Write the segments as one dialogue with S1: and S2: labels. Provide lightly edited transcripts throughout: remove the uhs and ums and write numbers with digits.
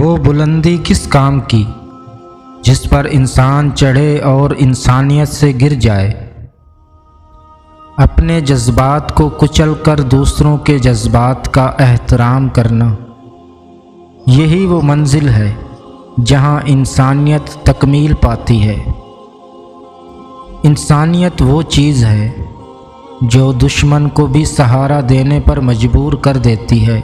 S1: وہ بلندی کس کام کی جس پر انسان چڑھے اور انسانیت سے گر جائے۔ اپنے جذبات کو کچل کر دوسروں کے جذبات کا احترام کرنا، یہی وہ منزل ہے جہاں انسانیت تکمیل پاتی ہے۔ انسانیت وہ چیز ہے جو دشمن کو بھی سہارا دینے پر مجبور کر دیتی ہے،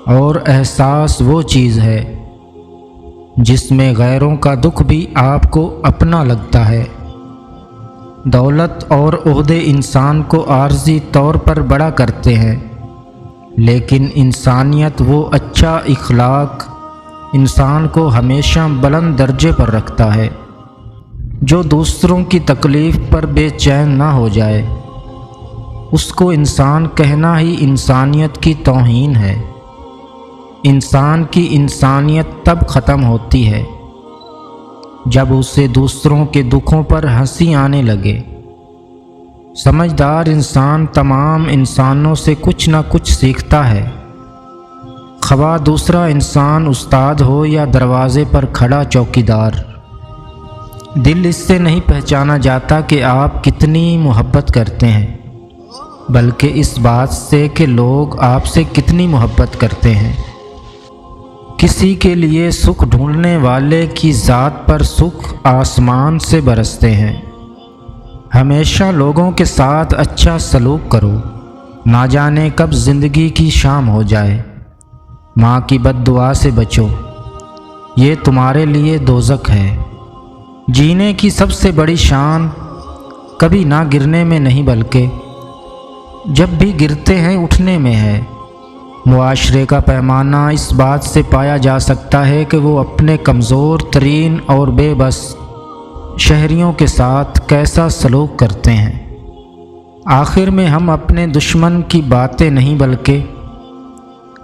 S1: اور احساس وہ چیز ہے جس میں غیروں کا دکھ بھی آپ کو اپنا لگتا ہے۔ دولت اور عہدے انسان کو عارضی طور پر بڑا کرتے ہیں، لیکن انسانیت وہ اچھا اخلاق انسان کو ہمیشہ بلند درجے پر رکھتا ہے، جو دوسروں کی تکلیف پر بے چین نہ ہو جائے۔ اس کو انسان کہنا ہی انسانیت کی توہین ہے۔ انسان کی انسانیت تب ختم ہوتی ہے جب اسے دوسروں کے دکھوں پر ہنسی آنے لگے۔ سمجھدار انسان تمام انسانوں سے کچھ نہ کچھ سیکھتا ہے، خواہ دوسرا انسان استاد ہو یا دروازے پر کھڑا چوکیدار۔ دل اس سے نہیں پہچانا جاتا کہ آپ کتنی محبت کرتے ہیں، بلکہ اس بات سے کہ لوگ آپ سے کتنی محبت کرتے ہیں۔ کسی کے لیے سکھ ڈھونڈنے والے کی ذات پر سکھ آسمان سے برستے ہیں۔ ہمیشہ لوگوں کے ساتھ اچھا سلوک کرو، نہ جانے کب زندگی کی شام ہو جائے۔ ماں کی بد دعا سے بچو، یہ تمہارے لیے دوزخ ہے۔ جینے کی سب سے بڑی شان کبھی نہ گرنے میں نہیں، بلکہ جب بھی گرتے ہیں اٹھنے میں ہے۔ معاشرے کا پیمانہ اس بات سے پایا جا سکتا ہے کہ وہ اپنے کمزور ترین اور بے بس شہریوں کے ساتھ کیسا سلوک کرتے ہیں۔ آخر میں ہم اپنے دشمن کی باتیں نہیں بلکہ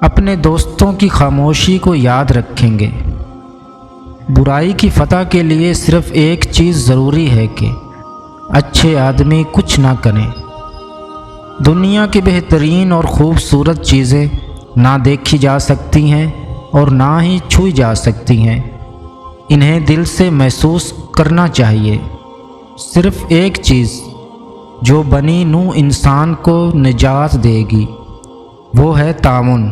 S1: اپنے دوستوں کی خاموشی کو یاد رکھیں گے۔ برائی کی فتح کے لیے صرف ایک چیز ضروری ہے کہ اچھے آدمی کچھ نہ کریں۔ دنیا کی بہترین اور خوبصورت چیزیں نہ دیکھی جا سکتی ہیں اور نہ ہی چھوئی جا سکتی ہیں، انہیں دل سے محسوس کرنا چاہیے۔ صرف ایک چیز جو بنی نوع انسان کو نجات دے گی، وہ ہے تعاون۔